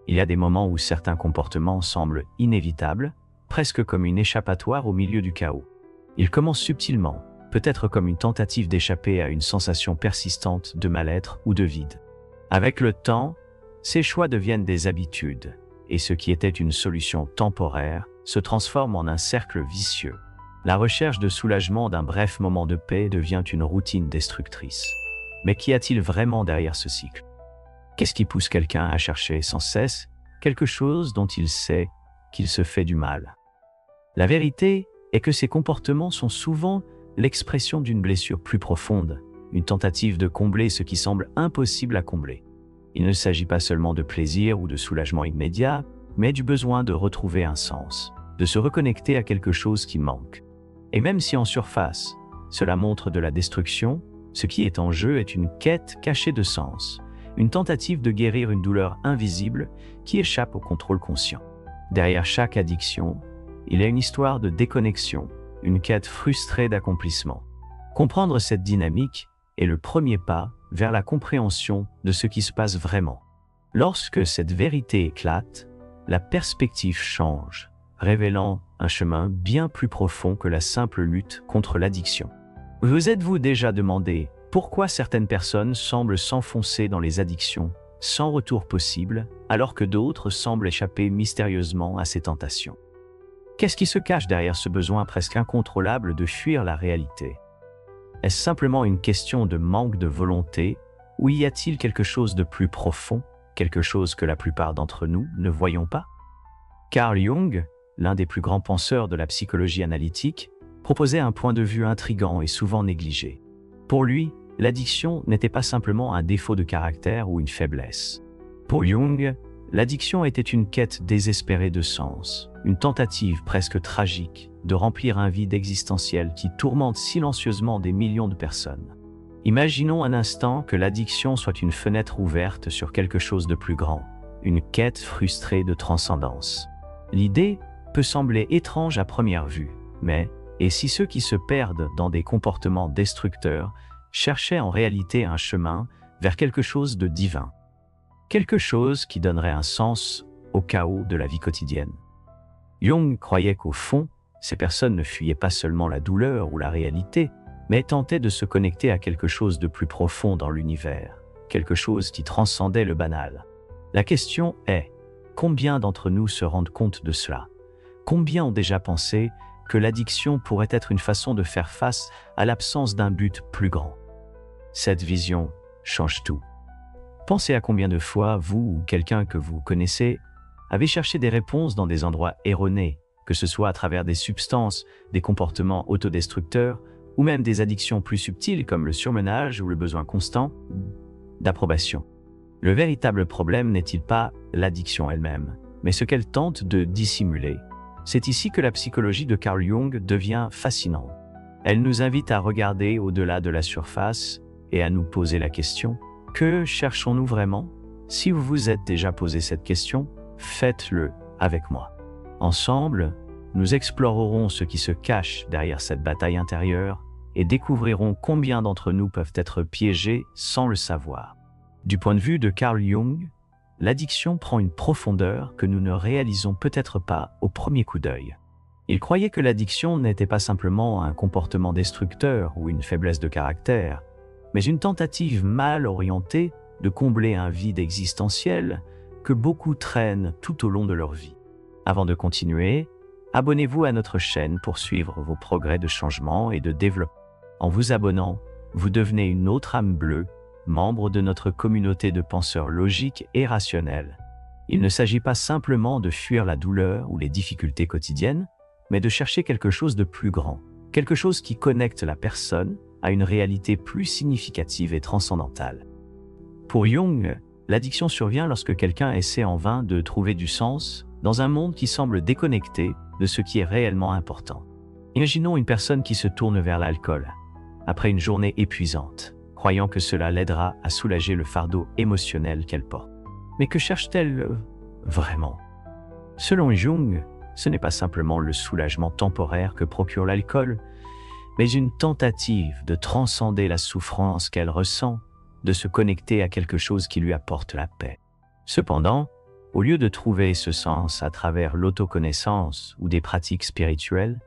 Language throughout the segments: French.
Il y a des moments où certains comportements semblent inévitables, presque comme une échappatoire au milieu du chaos. Ils commencent subtilement, peut-être comme une tentative d'échapper à une sensation persistante de mal-être ou de vide. Avec le temps, ces choix deviennent des habitudes, et ce qui était une solution temporaire se transforme en un cercle vicieux. La recherche de soulagement d'un bref moment de paix devient une routine destructrice. Mais qu'y a-t-il vraiment derrière ce cycle? Qu'est-ce qui pousse quelqu'un à chercher sans cesse quelque chose dont il sait qu'il se fait du mal? La vérité est que ces comportements sont souvent l'expression d'une blessure plus profonde, une tentative de combler ce qui semble impossible à combler. Il ne s'agit pas seulement de plaisir ou de soulagement immédiat, mais du besoin de retrouver un sens, de se reconnecter à quelque chose qui manque. Et même si en surface, cela montre de la destruction, ce qui est en jeu est une quête cachée de sens, une tentative de guérir une douleur invisible qui échappe au contrôle conscient. Derrière chaque addiction, il y a une histoire de déconnexion, une quête frustrée d'accomplissement. Comprendre cette dynamique est le premier pas vers la compréhension de ce qui se passe vraiment. Lorsque cette vérité éclate, la perspective change, révélant un chemin bien plus profond que la simple lutte contre l'addiction. Vous êtes-vous déjà demandé pourquoi certaines personnes semblent s'enfoncer dans les addictions sans retour possible, alors que d'autres semblent échapper mystérieusement à ces tentations? Qu'est-ce qui se cache derrière ce besoin presque incontrôlable de fuir la réalité? Est-ce simplement une question de manque de volonté, ou y a-t-il quelque chose de plus profond, quelque chose que la plupart d'entre nous ne voyons pas? Carl Jung, l'un des plus grands penseurs de la psychologie analytique, proposait un point de vue intrigant et souvent négligé. Pour lui, l'addiction n'était pas simplement un défaut de caractère ou une faiblesse. Pour Jung, l'addiction était une quête désespérée de sens, une tentative presque tragique de remplir un vide existentiel qui tourmente silencieusement des millions de personnes. Imaginons un instant que l'addiction soit une fenêtre ouverte sur quelque chose de plus grand, une quête frustrée de transcendance. L'idée peut sembler étrange à première vue, mais et si ceux qui se perdent dans des comportements destructeurs cherchaient en réalité un chemin vers quelque chose de divin? Quelque chose qui donnerait un sens au chaos de la vie quotidienne. Jung croyait qu'au fond, ces personnes ne fuyaient pas seulement la douleur ou la réalité, mais tentaient de se connecter à quelque chose de plus profond dans l'univers, quelque chose qui transcendait le banal. La question est, combien d'entre nous se rendent compte de cela? Combien ont déjà pensé que l'addiction pourrait être une façon de faire face à l'absence d'un but plus grand? Cette vision change tout. Pensez à combien de fois vous ou quelqu'un que vous connaissez avez cherché des réponses dans des endroits erronés, que ce soit à travers des substances, des comportements autodestructeurs, ou même des addictions plus subtiles comme le surmenage ou le besoin constant d'approbation. Le véritable problème n'est-il pas l'addiction elle-même, mais ce qu'elle tente de dissimuler? C'est ici que la psychologie de Carl Jung devient fascinante. Elle nous invite à regarder au-delà de la surface et à nous poser la question: que cherchons-nous vraiment? Si vous vous êtes déjà posé cette question, faites-le avec moi. Ensemble, nous explorerons ce qui se cache derrière cette bataille intérieure et découvrirons combien d'entre nous peuvent être piégés sans le savoir. Du point de vue de Carl Jung, l'addiction prend une profondeur que nous ne réalisons peut-être pas au premier coup d'œil. Il croyait que l'addiction n'était pas simplement un comportement destructeur ou une faiblesse de caractère, mais une tentative mal orientée de combler un vide existentiel que beaucoup traînent tout au long de leur vie. Avant de continuer, abonnez-vous à notre chaîne pour suivre vos progrès de changement et de développement. En vous abonnant, vous devenez une autre âme bleue, membre de notre communauté de penseurs logiques et rationnels. Il ne s'agit pas simplement de fuir la douleur ou les difficultés quotidiennes, mais de chercher quelque chose de plus grand, quelque chose qui connecte la personne à une réalité plus significative et transcendantale. Pour Jung, l'addiction survient lorsque quelqu'un essaie en vain de trouver du sens dans un monde qui semble déconnecté de ce qui est réellement important. Imaginons une personne qui se tourne vers l'alcool après une journée épuisante, croyant que cela l'aidera à soulager le fardeau émotionnel qu'elle porte. Mais que cherche-t-elle vraiment? Selon Jung, ce n'est pas simplement le soulagement temporaire que procure l'alcool, mais une tentative de transcender la souffrance qu'elle ressent, de se connecter à quelque chose qui lui apporte la paix. Cependant, Au lieu de trouver ce sens à travers l'autoconnaissance ou des pratiques spirituelles,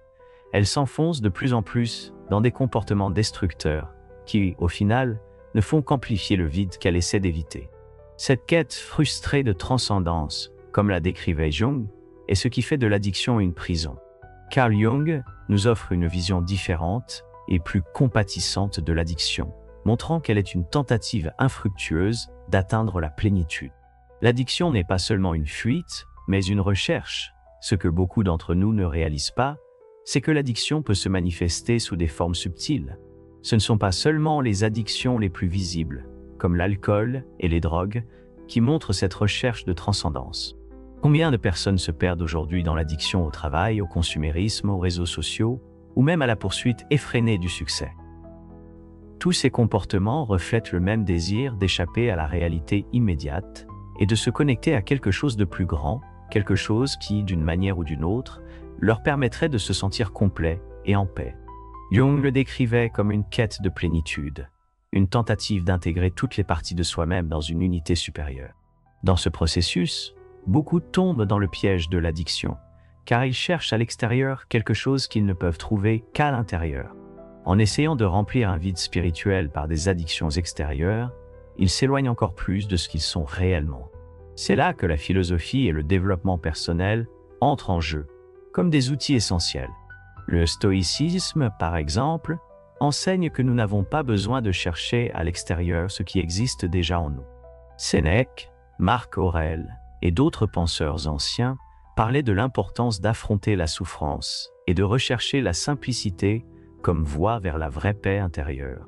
elle s'enfonce de plus en plus dans des comportements destructeurs qui, au final, ne font qu'amplifier le vide qu'elle essaie d'éviter. Cette quête frustrée de transcendance, comme la décrivait Jung, est ce qui fait de l'addiction une prison. Carl Jung nous offre une vision différente et plus compatissante de l'addiction, montrant qu'elle est une tentative infructueuse d'atteindre la plénitude. L'addiction n'est pas seulement une fuite, mais une recherche. Ce que beaucoup d'entre nous ne réalisent pas, c'est que l'addiction peut se manifester sous des formes subtiles. Ce ne sont pas seulement les addictions les plus visibles, comme l'alcool et les drogues, qui montrent cette recherche de transcendance. Combien de personnes se perdent aujourd'hui dans l'addiction au travail, au consumérisme, aux réseaux sociaux, ou même à la poursuite effrénée du succès? Tous ces comportements reflètent le même désir d'échapper à la réalité immédiate et de se connecter à quelque chose de plus grand, quelque chose qui, d'une manière ou d'une autre, leur permettrait de se sentir complet et en paix. Jung le décrivait comme une quête de plénitude, une tentative d'intégrer toutes les parties de soi-même dans une unité supérieure. Dans ce processus, beaucoup tombent dans le piège de l'addiction, car ils cherchent à l'extérieur quelque chose qu'ils ne peuvent trouver qu'à l'intérieur. En essayant de remplir un vide spirituel par des addictions extérieures, ils s'éloignent encore plus de ce qu'ils sont réellement. C'est là que la philosophie et le développement personnel entrent en jeu, comme des outils essentiels. Le stoïcisme, par exemple, enseigne que nous n'avons pas besoin de chercher à l'extérieur ce qui existe déjà en nous. Sénèque, Marc Aurèle et d'autres penseurs anciens parlaient de l'importance d'affronter la souffrance et de rechercher la simplicité comme voie vers la vraie paix intérieure.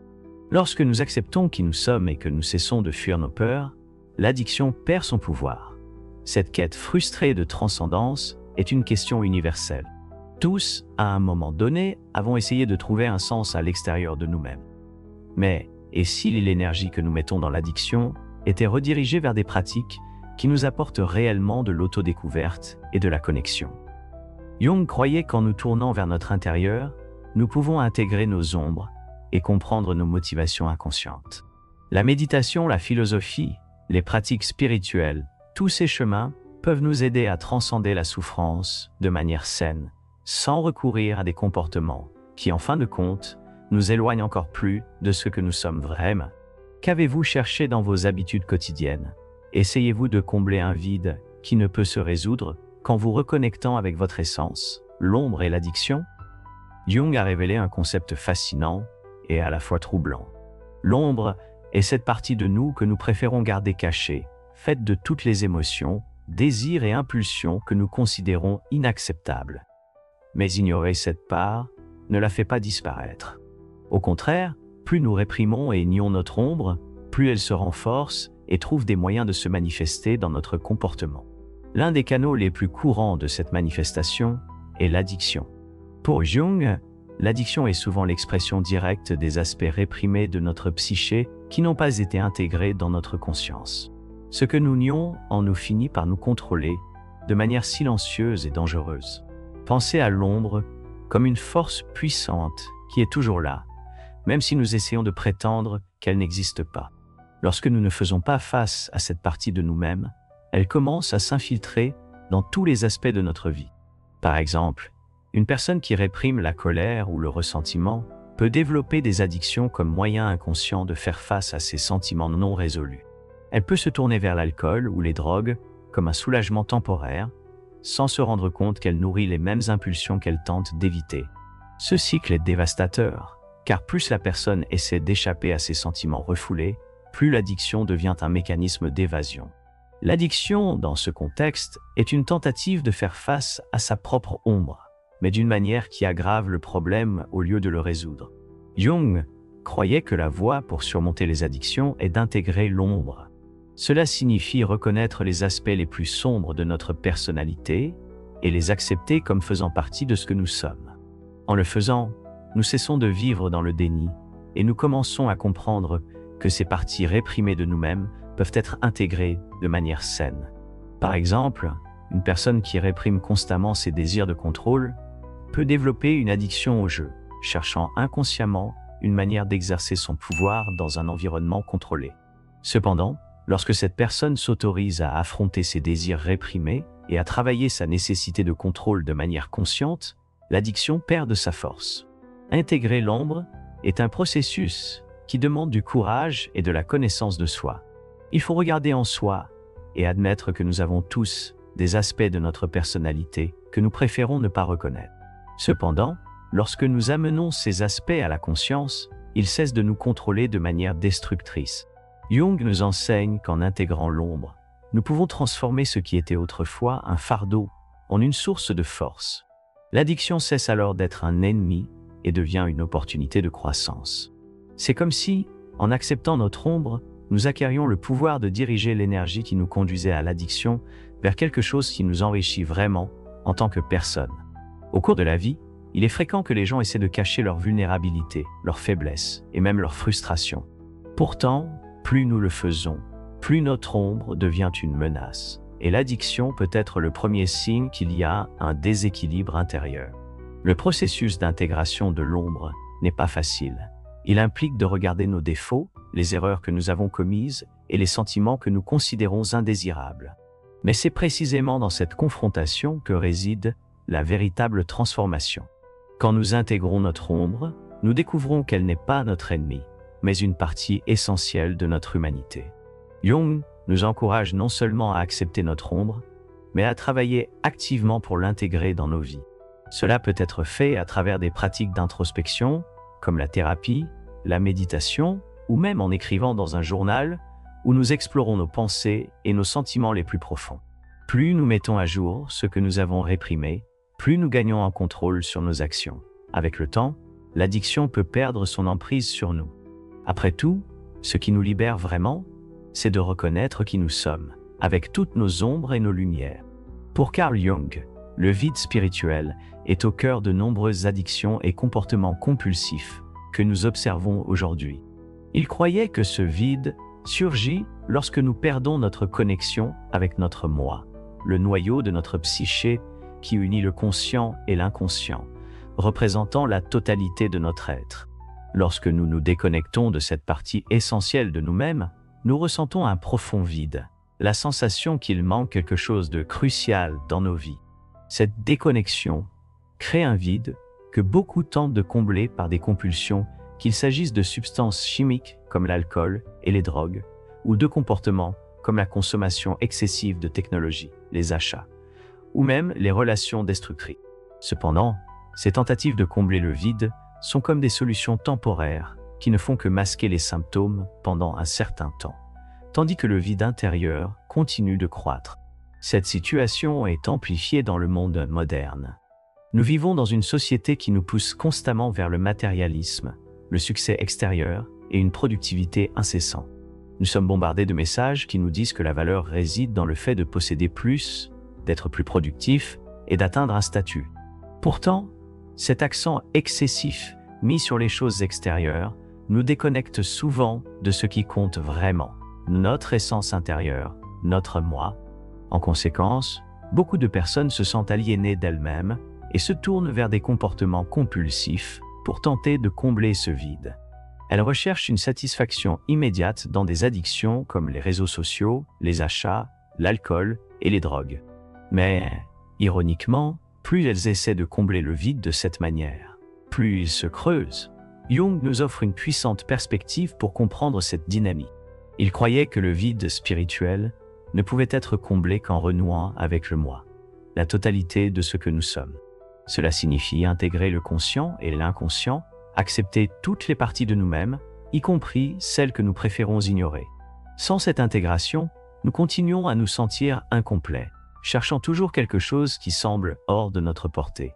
Lorsque nous acceptons qui nous sommes et que nous cessons de fuir nos peurs, l'addiction perd son pouvoir. Cette quête frustrée de transcendance est une question universelle. Tous, à un moment donné, avons essayé de trouver un sens à l'extérieur de nous-mêmes. Mais, et si l'énergie que nous mettons dans l'addiction était redirigée vers des pratiques qui nous apportent réellement de l'autodécouverte et de la connexion? Jung croyait qu'en nous tournant vers notre intérieur, nous pouvons intégrer nos ombres et comprendre nos motivations inconscientes. La méditation, la philosophie, les pratiques spirituelles, tous ces chemins peuvent nous aider à transcender la souffrance de manière saine, sans recourir à des comportements qui, en fin de compte, nous éloignent encore plus de ce que nous sommes vraiment. Qu'avez-vous cherché dans vos habitudes quotidiennes? Essayez-vous de combler un vide qui ne peut se résoudre qu'en vous reconnectant avec votre essence, l'ombre et l'addiction? Jung a révélé un concept fascinant et à la fois troublant. L'ombre est cette partie de nous que nous préférons garder cachée, faite de toutes les émotions, désirs et impulsions que nous considérons inacceptables. Mais ignorer cette part ne la fait pas disparaître. Au contraire, plus nous réprimons et nions notre ombre, plus elle se renforce et trouve des moyens de se manifester dans notre comportement. L'un des canaux les plus courants de cette manifestation est l'addiction. Pour Jung, l'addiction est souvent l'expression directe des aspects réprimés de notre psyché qui n'ont pas été intégrés dans notre conscience. Ce que nous nions en nous finit par nous contrôler de manière silencieuse et dangereuse. Pensez à l'ombre comme une force puissante qui est toujours là, même si nous essayons de prétendre qu'elle n'existe pas. Lorsque nous ne faisons pas face à cette partie de nous-mêmes, elle commence à s'infiltrer dans tous les aspects de notre vie. Par exemple, une personne qui réprime la colère ou le ressentiment peut développer des addictions comme moyen inconscient de faire face à ses sentiments non résolus. Elle peut se tourner vers l'alcool ou les drogues comme un soulagement temporaire, sans se rendre compte qu'elle nourrit les mêmes impulsions qu'elle tente d'éviter. Ce cycle est dévastateur, car plus la personne essaie d'échapper à ses sentiments refoulés, plus l'addiction devient un mécanisme d'évasion. L'addiction, dans ce contexte, est une tentative de faire face à sa propre ombre, mais d'une manière qui aggrave le problème au lieu de le résoudre. Jung croyait que la voie pour surmonter les addictions est d'intégrer l'ombre. Cela signifie reconnaître les aspects les plus sombres de notre personnalité et les accepter comme faisant partie de ce que nous sommes. En le faisant, nous cessons de vivre dans le déni et nous commençons à comprendre que ces parties réprimées de nous-mêmes peuvent être intégrées de manière saine. Par exemple, une personne qui réprime constamment ses désirs de contrôle peut développer une addiction au jeu, cherchant inconsciemment une manière d'exercer son pouvoir dans un environnement contrôlé. Cependant, Lorsque cette personne s'autorise à affronter ses désirs réprimés et à travailler sa nécessité de contrôle de manière consciente, l'addiction perd de sa force. Intégrer l'ombre est un processus qui demande du courage et de la connaissance de soi. Il faut regarder en soi et admettre que nous avons tous des aspects de notre personnalité que nous préférons ne pas reconnaître. Cependant, lorsque nous amenons ces aspects à la conscience, ils cessent de nous contrôler de manière destructrice. Jung nous enseigne qu'en intégrant l'ombre, nous pouvons transformer ce qui était autrefois un fardeau en une source de force. L'addiction cesse alors d'être un ennemi et devient une opportunité de croissance. C'est comme si, en acceptant notre ombre, nous acquérions le pouvoir de diriger l'énergie qui nous conduisait à l'addiction vers quelque chose qui nous enrichit vraiment en tant que personne. Au cours de la vie, il est fréquent que les gens essaient de cacher leur vulnérabilité, leur faiblesse et même leur frustration. Pourtant, plus nous le faisons, plus notre ombre devient une menace. Et l'addiction peut être le premier signe qu'il y a un déséquilibre intérieur. Le processus d'intégration de l'ombre n'est pas facile. Il implique de regarder nos défauts, les erreurs que nous avons commises et les sentiments que nous considérons indésirables. Mais c'est précisément dans cette confrontation que réside la véritable transformation. Quand nous intégrons notre ombre, nous découvrons qu'elle n'est pas notre ennemi, mais une partie essentielle de notre humanité. Jung nous encourage non seulement à accepter notre ombre, mais à travailler activement pour l'intégrer dans nos vies. Cela peut être fait à travers des pratiques d'introspection, comme la thérapie, la méditation, ou même en écrivant dans un journal où nous explorons nos pensées et nos sentiments les plus profonds. Plus nous mettons à jour ce que nous avons réprimé, plus nous gagnons en contrôle sur nos actions. Avec le temps, l'addiction peut perdre son emprise sur nous. Après tout, ce qui nous libère vraiment, c'est de reconnaître qui nous sommes, avec toutes nos ombres et nos lumières. Pour Carl Jung, le vide spirituel est au cœur de nombreuses addictions et comportements compulsifs que nous observons aujourd'hui. Il croyait que ce vide surgit lorsque nous perdons notre connexion avec notre moi, le noyau de notre psyché qui unit le conscient et l'inconscient, représentant la totalité de notre être. Lorsque nous nous déconnectons de cette partie essentielle de nous-mêmes, nous ressentons un profond vide, la sensation qu'il manque quelque chose de crucial dans nos vies. Cette déconnexion crée un vide que beaucoup tentent de combler par des compulsions, qu'il s'agisse de substances chimiques comme l'alcool et les drogues, ou de comportements comme la consommation excessive de technologies, les achats, ou même les relations destructrices. Cependant, ces tentatives de combler le vide sont comme des solutions temporaires qui ne font que masquer les symptômes pendant un certain temps, tandis que le vide intérieur continue de croître. Cette situation est amplifiée dans le monde moderne. Nous vivons dans une société qui nous pousse constamment vers le matérialisme, le succès extérieur et une productivité incessante. Nous sommes bombardés de messages qui nous disent que la valeur réside dans le fait de posséder plus, d'être plus productif et d'atteindre un statut. Pourtant, cet accent excessif mis sur les choses extérieures nous déconnecte souvent de ce qui compte vraiment, notre essence intérieure, notre moi. En conséquence, beaucoup de personnes se sentent aliénées d'elles-mêmes et se tournent vers des comportements compulsifs pour tenter de combler ce vide. Elles recherchent une satisfaction immédiate dans des addictions comme les réseaux sociaux, les achats, l'alcool et les drogues. Mais, ironiquement, plus elles essaient de combler le vide de cette manière, plus ils se creusent. Jung nous offre une puissante perspective pour comprendre cette dynamique. Il croyait que le vide spirituel ne pouvait être comblé qu'en renouant avec le moi, la totalité de ce que nous sommes. Cela signifie intégrer le conscient et l'inconscient, accepter toutes les parties de nous-mêmes, y compris celles que nous préférons ignorer. Sans cette intégration, nous continuons à nous sentir incomplets, cherchant toujours quelque chose qui semble hors de notre portée.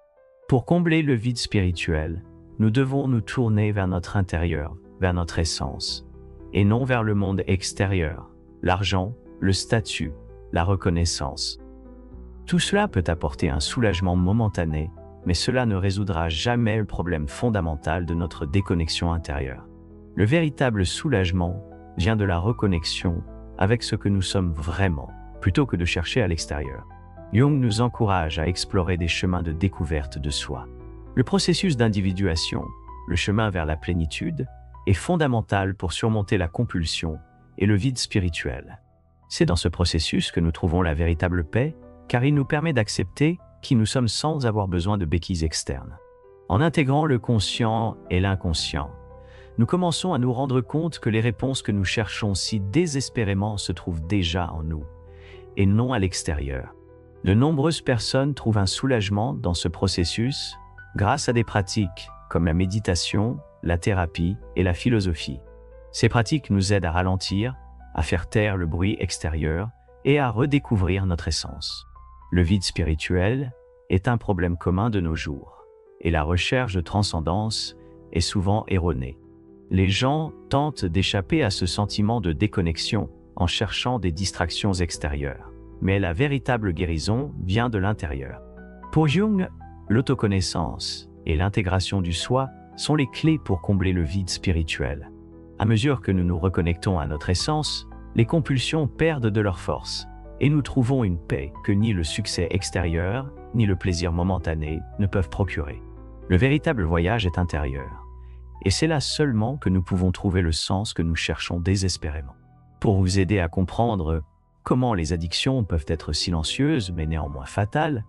Pour combler le vide spirituel, nous devons nous tourner vers notre intérieur, vers notre essence, et non vers le monde extérieur, l'argent, le statut, la reconnaissance. Tout cela peut apporter un soulagement momentané, mais cela ne résoudra jamais le problème fondamental de notre déconnexion intérieure. Le véritable soulagement vient de la reconnexion avec ce que nous sommes vraiment, plutôt que de chercher à l'extérieur. Jung nous encourage à explorer des chemins de découverte de soi. Le processus d'individuation, le chemin vers la plénitude, est fondamental pour surmonter la compulsion et le vide spirituel. C'est dans ce processus que nous trouvons la véritable paix, car il nous permet d'accepter qui nous sommes sans avoir besoin de béquilles externes. En intégrant le conscient et l'inconscient, nous commençons à nous rendre compte que les réponses que nous cherchons si désespérément se trouvent déjà en nous, et non à l'extérieur. De nombreuses personnes trouvent un soulagement dans ce processus grâce à des pratiques comme la méditation, la thérapie et la philosophie. Ces pratiques nous aident à ralentir, à faire taire le bruit extérieur et à redécouvrir notre essence. Le vide spirituel est un problème commun de nos jours, et la recherche de transcendance est souvent erronée. Les gens tentent d'échapper à ce sentiment de déconnexion en cherchant des distractions extérieures. Mais la véritable guérison vient de l'intérieur. Pour Jung, l'autoconnaissance et l'intégration du soi sont les clés pour combler le vide spirituel. À mesure que nous nous reconnectons à notre essence, les compulsions perdent de leur force et nous trouvons une paix que ni le succès extérieur, ni le plaisir momentané ne peuvent procurer. Le véritable voyage est intérieur. Et c'est là seulement que nous pouvons trouver le sens que nous cherchons désespérément. Pour vous aider à comprendre comment les addictions peuvent être silencieuses mais néanmoins fatales,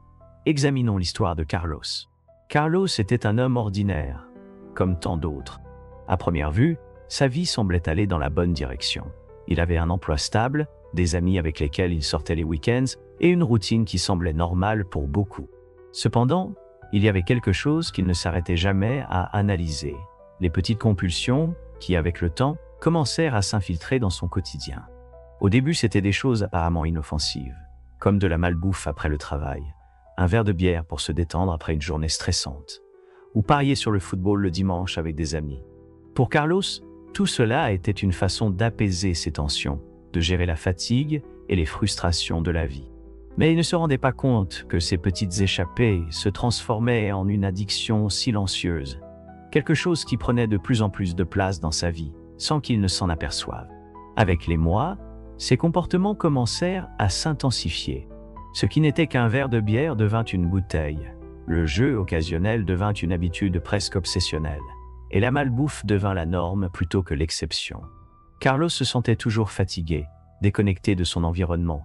examinons l'histoire de Carlos. Carlos était un homme ordinaire, comme tant d'autres. À première vue, sa vie semblait aller dans la bonne direction. Il avait un emploi stable, des amis avec lesquels il sortait les week-ends et une routine qui semblait normale pour beaucoup. Cependant, il y avait quelque chose qu'il ne s'arrêtait jamais à analyser. Les petites compulsions qui, avec le temps, commencèrent à s'infiltrer dans son quotidien. Au début, c'était des choses apparemment inoffensives, comme de la malbouffe après le travail, un verre de bière pour se détendre après une journée stressante, ou parier sur le football le dimanche avec des amis. Pour Carlos, tout cela était une façon d'apaiser ses tensions, de gérer la fatigue et les frustrations de la vie. Mais il ne se rendait pas compte que ces petites échappées se transformaient en une addiction silencieuse, quelque chose qui prenait de plus en plus de place dans sa vie, sans qu'il ne s'en aperçoive. Avec les mois, ses comportements commencèrent à s'intensifier. Ce qui n'était qu'un verre de bière devint une bouteille, le jeu occasionnel devint une habitude presque obsessionnelle, et la malbouffe devint la norme plutôt que l'exception. Carlos se sentait toujours fatigué, déconnecté de son environnement,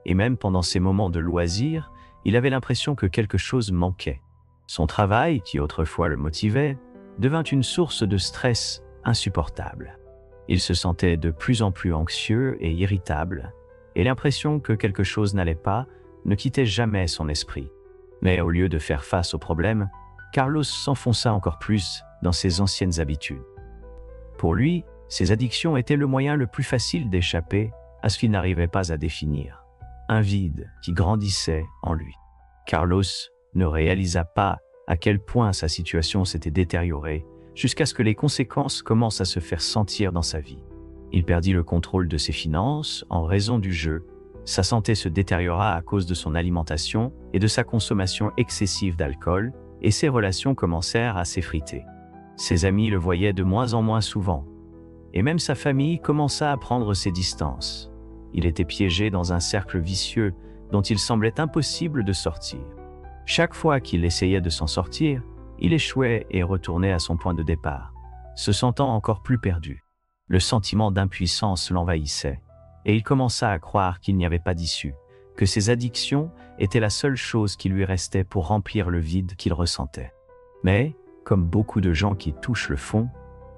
et même pendant ses moments de loisir, il avait l'impression que quelque chose manquait. Son travail, qui autrefois le motivait, devint une source de stress insupportable. Il se sentait de plus en plus anxieux et irritable, et l'impression que quelque chose n'allait pas ne quittait jamais son esprit. Mais au lieu de faire face au problème, Carlos s'enfonça encore plus dans ses anciennes habitudes. Pour lui, ses addictions étaient le moyen le plus facile d'échapper à ce qu'il n'arrivait pas à définir, un vide qui grandissait en lui. Carlos ne réalisa pas à quel point sa situation s'était détériorée jusqu'à ce que les conséquences commencent à se faire sentir dans sa vie. Il perdit le contrôle de ses finances en raison du jeu, sa santé se détériora à cause de son alimentation et de sa consommation excessive d'alcool, et ses relations commencèrent à s'effriter. Ses amis le voyaient de moins en moins souvent, et même sa famille commença à prendre ses distances. Il était piégé dans un cercle vicieux dont il semblait impossible de sortir. Chaque fois qu'il essayait de s'en sortir, il échouait et retournait à son point de départ, se sentant encore plus perdu. Le sentiment d'impuissance l'envahissait, et il commença à croire qu'il n'y avait pas d'issue, que ses addictions étaient la seule chose qui lui restait pour remplir le vide qu'il ressentait. Mais, comme beaucoup de gens qui touchent le fond,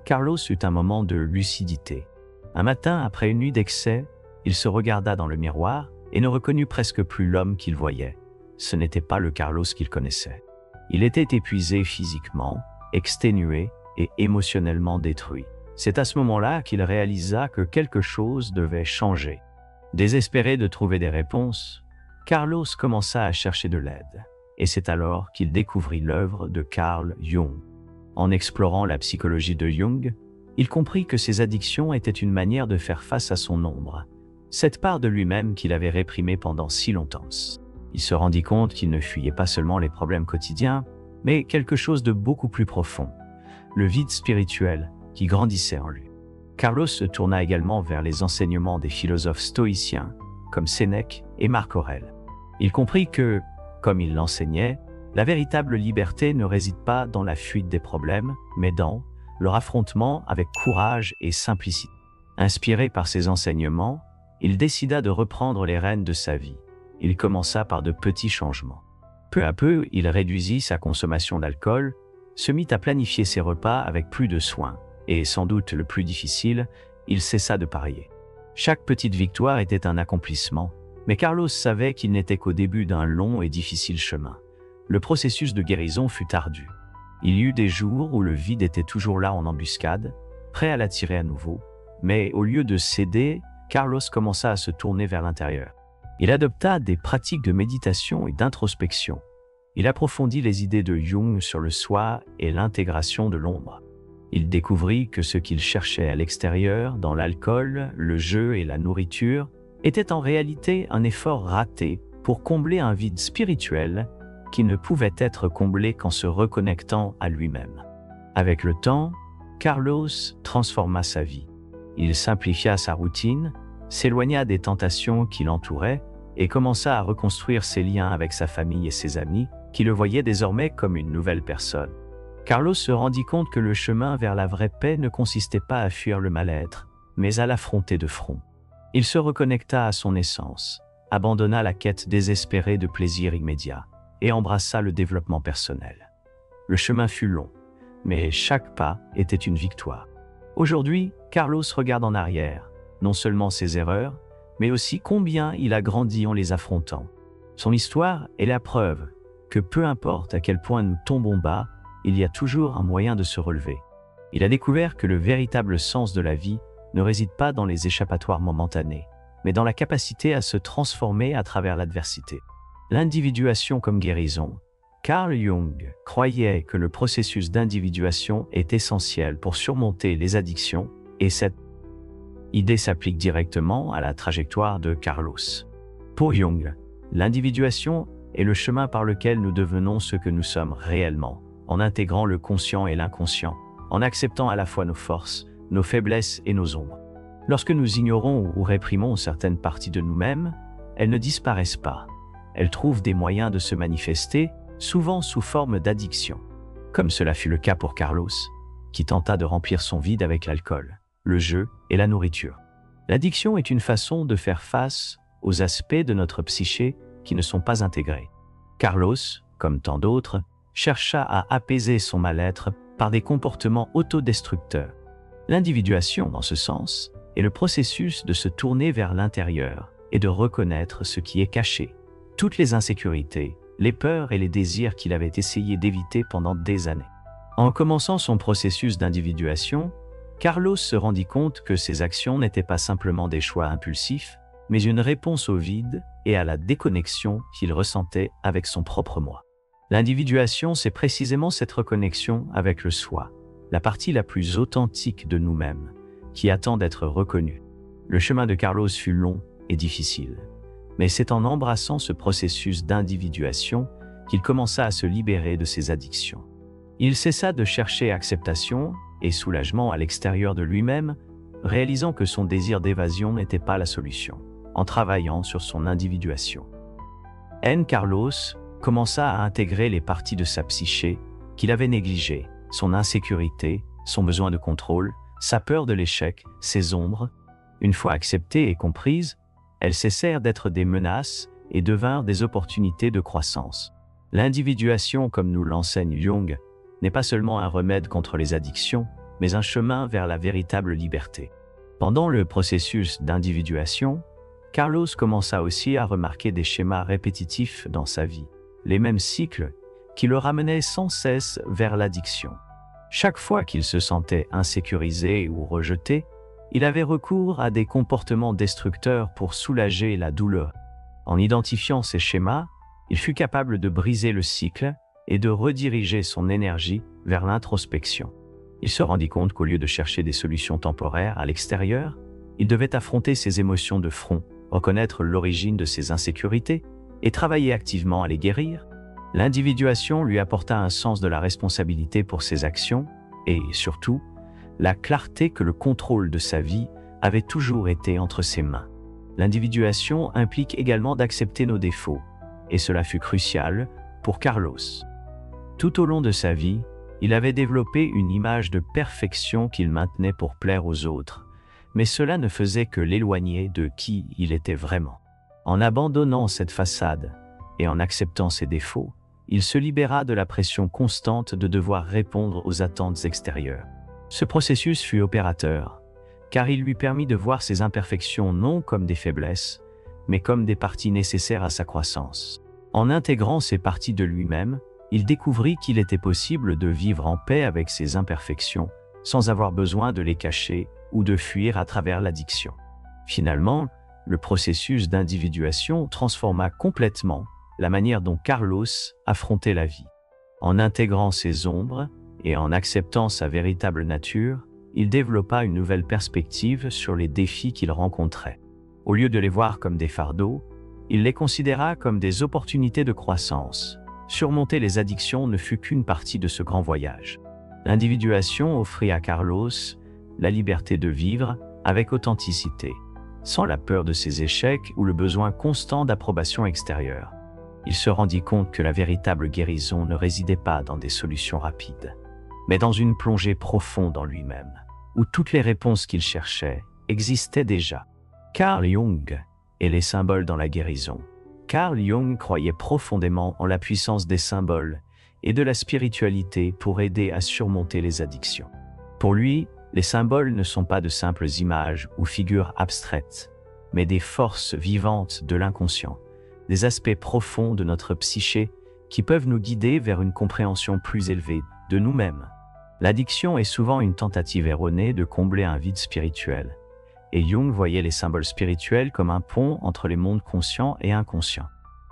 Carlos eut un moment de lucidité. Un matin, après une nuit d'excès, il se regarda dans le miroir et ne reconnut presque plus l'homme qu'il voyait. Ce n'était pas le Carlos qu'il connaissait. Il était épuisé physiquement, exténué et émotionnellement détruit. C'est à ce moment-là qu'il réalisa que quelque chose devait changer. Désespéré de trouver des réponses, Carlos commença à chercher de l'aide. Et c'est alors qu'il découvrit l'œuvre de Carl Jung. En explorant la psychologie de Jung, il comprit que ses addictions étaient une manière de faire face à son ombre, cette part de lui-même qu'il avait réprimée pendant si longtemps. Il se rendit compte qu'il ne fuyait pas seulement les problèmes quotidiens, mais quelque chose de beaucoup plus profond, le vide spirituel qui grandissait en lui. Carlos se tourna également vers les enseignements des philosophes stoïciens, comme Sénèque et Marc Aurèle. Il comprit que, comme il l'enseignait, la véritable liberté ne réside pas dans la fuite des problèmes, mais dans leur affrontement avec courage et simplicité. Inspiré par ses enseignements, il décida de reprendre les rênes de sa vie. Il commença par de petits changements. Peu à peu, il réduisit sa consommation d'alcool, se mit à planifier ses repas avec plus de soin, et sans doute le plus difficile, il cessa de parier. Chaque petite victoire était un accomplissement, mais Carlos savait qu'il n'était qu'au début d'un long et difficile chemin. Le processus de guérison fut ardu. Il y eut des jours où le vide était toujours là en embuscade, prêt à l'attirer à nouveau, mais au lieu de céder, Carlos commença à se tourner vers l'intérieur. Il adopta des pratiques de méditation et d'introspection. Il approfondit les idées de Jung sur le soi et l'intégration de l'ombre. Il découvrit que ce qu'il cherchait à l'extérieur, dans l'alcool, le jeu et la nourriture, était en réalité un effort raté pour combler un vide spirituel qui ne pouvait être comblé qu'en se reconnectant à lui-même. Avec le temps, Carlos transforma sa vie. Il simplifia sa routine, s'éloigna des tentations qui l'entouraient et commença à reconstruire ses liens avec sa famille et ses amis, qui le voyaient désormais comme une nouvelle personne. Carlos se rendit compte que le chemin vers la vraie paix ne consistait pas à fuir le mal-être, mais à l'affronter de front. Il se reconnecta à son essence, abandonna la quête désespérée de plaisir immédiat et embrassa le développement personnel. Le chemin fut long, mais chaque pas était une victoire. Aujourd'hui, Carlos regarde en arrière, non seulement ses erreurs, mais aussi combien il a grandi en les affrontant. Son histoire est la preuve que peu importe à quel point nous tombons bas, il y a toujours un moyen de se relever. Il a découvert que le véritable sens de la vie ne réside pas dans les échappatoires momentanés, mais dans la capacité à se transformer à travers l'adversité. L'individuation comme guérison. Carl Jung croyait que le processus d'individuation est essentiel pour surmonter les addictions, et cette idée s'applique directement à la trajectoire de Carlos. Pour Jung, l'individuation est le chemin par lequel nous devenons ce que nous sommes réellement, en intégrant le conscient et l'inconscient, en acceptant à la fois nos forces, nos faiblesses et nos ombres. Lorsque nous ignorons ou réprimons certaines parties de nous-mêmes, elles ne disparaissent pas. Elles trouvent des moyens de se manifester, souvent sous forme d'addiction. Comme cela fut le cas pour Carlos, qui tenta de remplir son vide avec l'alcool, le jeu et la nourriture. L'addiction est une façon de faire face aux aspects de notre psyché qui ne sont pas intégrés. Carlos, comme tant d'autres, chercha à apaiser son mal-être par des comportements autodestructeurs. L'individuation, dans ce sens, est le processus de se tourner vers l'intérieur et de reconnaître ce qui est caché, toutes les insécurités, les peurs et les désirs qu'il avait essayé d'éviter pendant des années. En commençant son processus d'individuation, Carlos se rendit compte que ses actions n'étaient pas simplement des choix impulsifs, mais une réponse au vide et à la déconnexion qu'il ressentait avec son propre moi. L'individuation, c'est précisément cette reconnexion avec le soi, la partie la plus authentique de nous-mêmes, qui attend d'être reconnue. Le chemin de Carlos fut long et difficile, mais c'est en embrassant ce processus d'individuation qu'il commença à se libérer de ses addictions. Il cessa de chercher acceptation et soulagement à l'extérieur de lui-même, réalisant que son désir d'évasion n'était pas la solution, en travaillant sur son individuation. Carlos commença à intégrer les parties de sa psyché qu'il avait négligées, son insécurité, son besoin de contrôle, sa peur de l'échec, ses ombres. Une fois acceptées et comprises, elles cessèrent d'être des menaces et devinrent des opportunités de croissance. L'individuation, comme nous l'enseigne Jung, n'est pas seulement un remède contre les addictions, mais un chemin vers la véritable liberté. Pendant le processus d'individuation, Carlos commença aussi à remarquer des schémas répétitifs dans sa vie, les mêmes cycles qui le ramenaient sans cesse vers l'addiction. Chaque fois qu'il se sentait insécurisé ou rejeté, il avait recours à des comportements destructeurs pour soulager la douleur. En identifiant ces schémas, il fut capable de briser le cycle et de rediriger son énergie vers l'introspection. Il se rendit compte qu'au lieu de chercher des solutions temporaires à l'extérieur, il devait affronter ses émotions de front, reconnaître l'origine de ses insécurités et travailler activement à les guérir. L'individuation lui apporta un sens de la responsabilité pour ses actions et, surtout, la clarté que le contrôle de sa vie avait toujours été entre ses mains. L'individuation implique également d'accepter nos défauts, et cela fut crucial pour Carlos. Tout au long de sa vie, il avait développé une image de perfection qu'il maintenait pour plaire aux autres, mais cela ne faisait que l'éloigner de qui il était vraiment. En abandonnant cette façade et en acceptant ses défauts, il se libéra de la pression constante de devoir répondre aux attentes extérieures. Ce processus fut opérateur, car il lui permit de voir ses imperfections non comme des faiblesses, mais comme des parties nécessaires à sa croissance. En intégrant ces parties de lui-même, il découvrit qu'il était possible de vivre en paix avec ses imperfections, sans avoir besoin de les cacher ou de fuir à travers l'addiction. Finalement, le processus d'individuation transforma complètement la manière dont Carlos affrontait la vie. En intégrant ses ombres et en acceptant sa véritable nature, il développa une nouvelle perspective sur les défis qu'il rencontrait. Au lieu de les voir comme des fardeaux, il les considéra comme des opportunités de croissance. Surmonter les addictions ne fut qu'une partie de ce grand voyage. L'individuation offrit à Carlos la liberté de vivre avec authenticité, sans la peur de ses échecs ou le besoin constant d'approbation extérieure. Il se rendit compte que la véritable guérison ne résidait pas dans des solutions rapides, mais dans une plongée profonde en lui-même, où toutes les réponses qu'il cherchait existaient déjà. Carl Jung et les symboles dans la guérison. Carl Jung croyait profondément en la puissance des symboles et de la spiritualité pour aider à surmonter les addictions. Pour lui, les symboles ne sont pas de simples images ou figures abstraites, mais des forces vivantes de l'inconscient, des aspects profonds de notre psyché qui peuvent nous guider vers une compréhension plus élevée de nous-mêmes. L'addiction est souvent une tentative erronée de combler un vide spirituel, et Jung voyait les symboles spirituels comme un pont entre les mondes conscients et inconscients.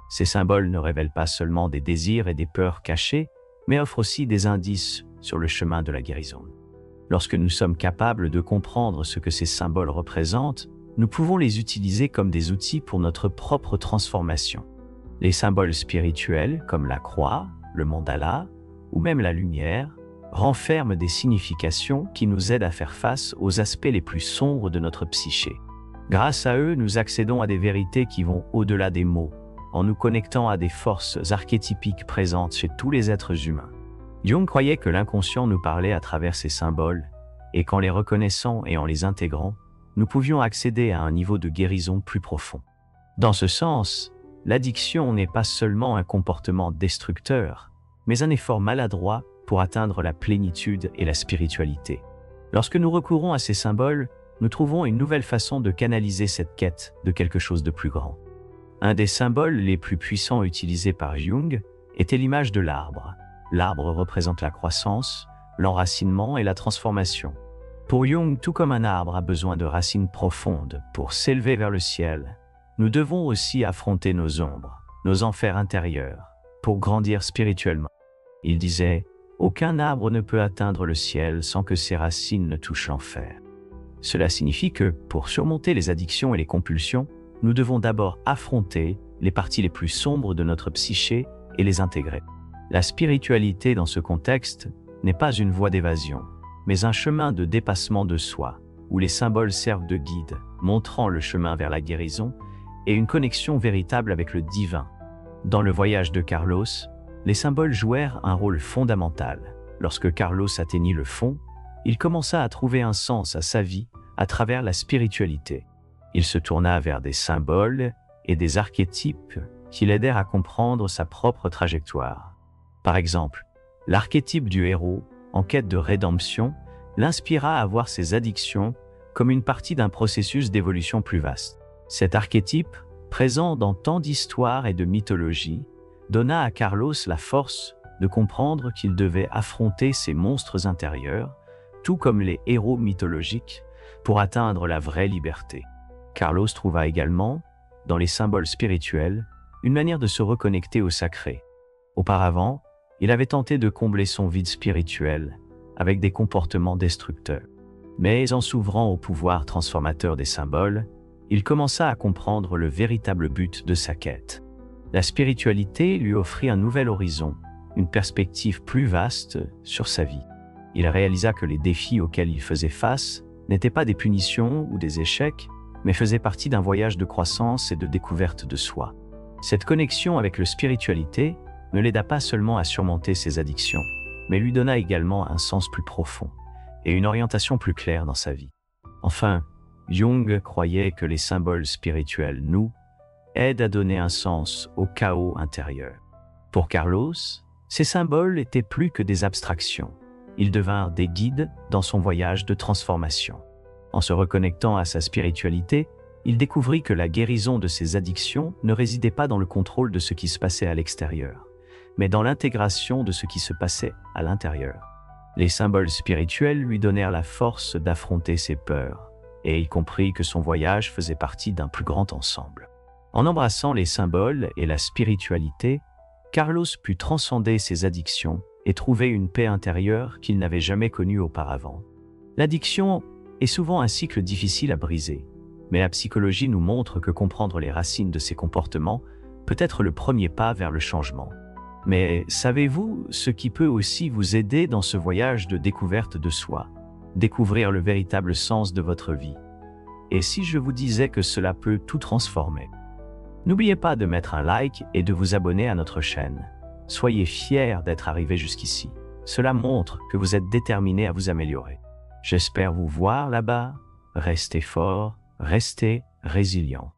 Ces symboles ne révèlent pas seulement des désirs et des peurs cachés, mais offrent aussi des indices sur le chemin de la guérison. Lorsque nous sommes capables de comprendre ce que ces symboles représentent, nous pouvons les utiliser comme des outils pour notre propre transformation. Les symboles spirituels, comme la croix, le mandala, ou même la lumière, renferment des significations qui nous aident à faire face aux aspects les plus sombres de notre psyché. Grâce à eux, nous accédons à des vérités qui vont au-delà des mots, en nous connectant à des forces archétypiques présentes chez tous les êtres humains. Jung croyait que l'inconscient nous parlait à travers ces symboles, et qu'en les reconnaissant et en les intégrant, nous pouvions accéder à un niveau de guérison plus profond. Dans ce sens, l'addiction n'est pas seulement un comportement destructeur, mais un effort maladroit pour atteindre la plénitude et la spiritualité. Lorsque nous recourons à ces symboles, nous trouvons une nouvelle façon de canaliser cette quête de quelque chose de plus grand. Un des symboles les plus puissants utilisés par Jung était l'image de l'arbre. L'arbre représente la croissance, l'enracinement et la transformation. Pour Jung, tout comme un arbre a besoin de racines profondes pour s'élever vers le ciel, nous devons aussi affronter nos ombres, nos enfers intérieurs, pour grandir spirituellement. Il disait: aucun arbre ne peut atteindre le ciel sans que ses racines ne touchent l'enfer. Cela signifie que, pour surmonter les addictions et les compulsions, nous devons d'abord affronter les parties les plus sombres de notre psyché et les intégrer. La spiritualité dans ce contexte n'est pas une voie d'évasion, mais un chemin de dépassement de soi, où les symboles servent de guide, montrant le chemin vers la guérison et une connexion véritable avec le divin. Dans le voyage de Carlos, les symboles jouèrent un rôle fondamental. Lorsque Carlos atteignit le fond, il commença à trouver un sens à sa vie à travers la spiritualité. Il se tourna vers des symboles et des archétypes qui l'aidèrent à comprendre sa propre trajectoire. Par exemple, l'archétype du héros, en quête de rédemption, l'inspira à voir ses addictions comme une partie d'un processus d'évolution plus vaste. Cet archétype, présent dans tant d'histoires et de mythologies, donna à Carlos la force de comprendre qu'il devait affronter ses monstres intérieurs, tout comme les héros mythologiques, pour atteindre la vraie liberté. Carlos trouva également, dans les symboles spirituels, une manière de se reconnecter au sacré. Auparavant, il avait tenté de combler son vide spirituel avec des comportements destructeurs. Mais en s'ouvrant au pouvoir transformateur des symboles, il commença à comprendre le véritable but de sa quête. La spiritualité lui offrit un nouvel horizon, une perspective plus vaste sur sa vie. Il réalisa que les défis auxquels il faisait face n'étaient pas des punitions ou des échecs, mais faisaient partie d'un voyage de croissance et de découverte de soi. Cette connexion avec la spiritualité ne l'aida pas seulement à surmonter ses addictions, mais lui donna également un sens plus profond et une orientation plus claire dans sa vie. Enfin, Jung croyait que les symboles spirituels nous aident à donner un sens au chaos intérieur. Pour Carlos, ces symboles étaient plus que des abstractions. Ils devinrent des guides dans son voyage de transformation. En se reconnectant à sa spiritualité, il découvrit que la guérison de ses addictions ne résidait pas dans le contrôle de ce qui se passait à l'extérieur, mais dans l'intégration de ce qui se passait à l'intérieur. Les symboles spirituels lui donnèrent la force d'affronter ses peurs, et il comprit que son voyage faisait partie d'un plus grand ensemble. En embrassant les symboles et la spiritualité, Carlos put transcender ses addictions et trouver une paix intérieure qu'il n'avait jamais connue auparavant. L'addiction est souvent un cycle difficile à briser, mais la psychologie nous montre que comprendre les racines de ces comportements peut être le premier pas vers le changement. Mais savez-vous ce qui peut aussi vous aider dans ce voyage de découverte de soi, découvrir le véritable sens de votre vie? Et si je vous disais que cela peut tout transformer? N'oubliez pas de mettre un like et de vous abonner à notre chaîne. Soyez fiers d'être arrivé jusqu'ici. Cela montre que vous êtes déterminé à vous améliorer. J'espère vous voir là-bas. Restez fort, restez résilient.